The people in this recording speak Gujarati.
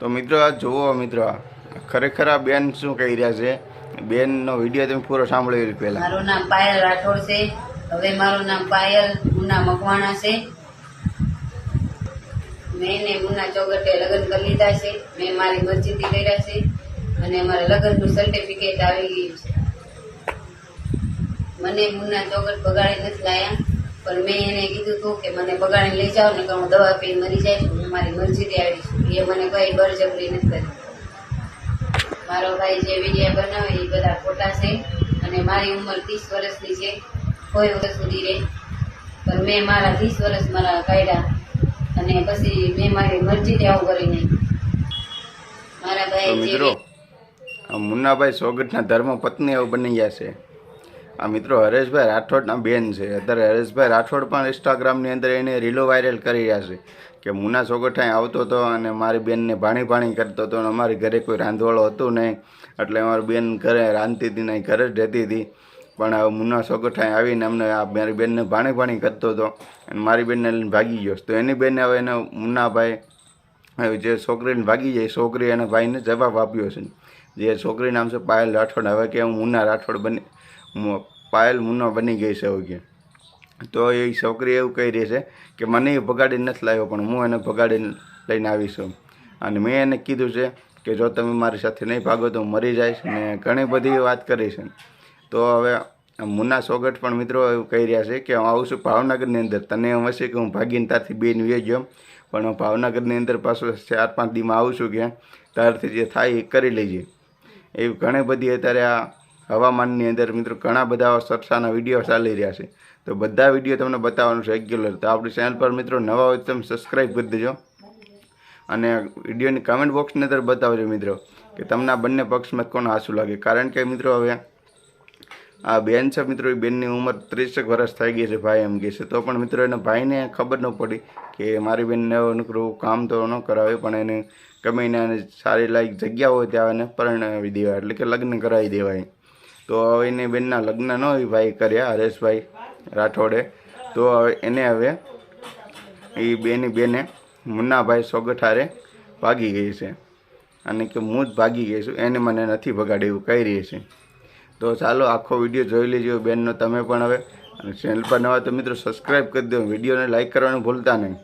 તો મિત્રો આ જુઓ મિત્રો, ખરેખર આ બેન શું કહી રહ્યા છે. બેનનો વિડીયો તમે પૂરો સાંભળ્યો પહેલા. મારું નામ પાયલ રાઠોડ છે. હવે મારું નામ પાયલ મુન્ના મકવાણા છે. મેં ને મુન્ના ચોગટે લગ્ન કરી લીધા છે. મેં મારી મરજીથી કર્યા છે અને અમારા લગ્નનું સર્ટિફિકેટ આવી ગયું છે. મને મુન્ના ચોગટ બગાડી નથી લાયા, પણ મેં એને કીધું હતું કે મને બગાડીને લઈ જાઓ ને કે હું દવા પીને મરી જાય. હું મારી મરજીથી આવી છું. એ મને કઈ બળજબરી નથી કરી. મારો ભાઈ જે વિડીયો બનાવે એ બધા ખોટા છે અને મારી ઉંમર 30 વર્ષની છે. કોઈ વર્ષ સુધી રહે, પણ મેં મારા 30 વર્ષ મારા કાઢ્યા અને પછી મેં મારી મરજીથી આવું કરી નાખ્યું. મારા ભાઈ મિત્રો મુન્નાભાઈ સોગટના ધર્મ પત્ની એવું બની ગયા છે. આ મિત્રો હરેશભાઈ રાઠોડના બેન છે. અત્યારે હરેશભાઈ રાઠોડ પણ ઇન્સ્ટાગ્રામની અંદર એને રીલો વાયરલ કરી રહ્યા છે કે મુન્ના સોગટ અહીં આવતો હતો અને મારી બેનને ભાણી કરતો હતો અને અમારી ઘરે કોઈ રાંધવાળો હતું નહીં, એટલે અમારી બેન ઘરે રાંધતી હતી નહીં, ઘરે જ રહેતી હતી. પણ હવે મુન્ના સોગટ અહીં આવીને અમને આ મારી બેનને ભાણી કરતો હતો અને મારી બેનને લઈને ભાગી ગયો. તો એની બેનને હવે એને મુન્નાભાઈ જે છોકરીને ભાગી જાય, છોકરી એના ભાઈને જવાબ આપ્યો છે. જે છોકરી નામ છે પાયલ રાઠોડ. હવે કે હું મુન્ના રાઠોડ પાયલ મુન્ના બની ગઈ છે એવું કે. તો એ છોકરી એવું કહી રહી છે કે મને એ ભગાડીને નથી લાવ્યો, પણ હું એને ભગાડીને લઈને આવીશું. અને મેં એને કીધું છે કે જો તમે મારી સાથે નહીં ભાગો તો હું મરી જઈશ, ને ઘણી બધી વાત કરી છે. તો હવે મુન્ના સોગટ પણ મિત્રો એવું કહી રહ્યા છે કે હું આવું છું ભાવનગરની અંદર, તને એમ હશે કે હું ભાગીને ત્યાંથી બેન વી ગયો, પણ હું ભાવનગરની અંદર પાછું 4-5 દીમાં આવું છું કે તારથી જે થાય એ કરી લેજે. એવી ઘણી બધી અત્યારે આ હવામાનની અંદર મિત્રો ઘણા બધા સરસાના વિડીયો ચાલી રહ્યા છે. તો બધા વિડીયો તમને બતાવવાનું છે રેગ્યુલર. તો આપણી ચેનલ પર મિત્રો નવા હોય તો તમે સબસ્ક્રાઈબ કરી દેજો અને વિડીયોની કમેન્ટ બોક્સની અંદર બતાવજો મિત્રો કે તમને આ બંને પક્ષમાં કોણ હાસું લાગે. કારણ કે મિત્રો હવે આ બેન છે મિત્રો, એ બેનની ઉંમર 30 વર્ષ થઈ ગઈ છે, ભાઈ એમ કહે છે. તો પણ મિત્રો એના ભાઈને ખબર ન પડી કે મારી બેનને નકરું કામ તો ન કરાવે, પણ એને ગમે એને સારી લાયક જગ્યા હોય ત્યાં એને પરણાવી દેવાય, એટલે કે લગ્ન કરાવી દેવાય. તો હવે એની બેનના લગ્ન ન હોય ભાઈ કર્યા હરેશભાઈ રાઠોડે. તો હવે એને હવે એ બેને મુન્નાભાઈ સોગટ હારે ભાગી ગઈ છે અને કે હું જ ભાગી ગઈ છું, એને મને નથી ભગાડી એવું કહી રહી છે. તો ચાલો આખો વિડીયો જોઈ લેજો બેનનો તમે પણ. હવે ચેનલ પર નવા તો મિત્રો સબસ્ક્રાઈબ કરી દો, વિડીયોને લાઈક કરવાનું ભૂલતા નહીં.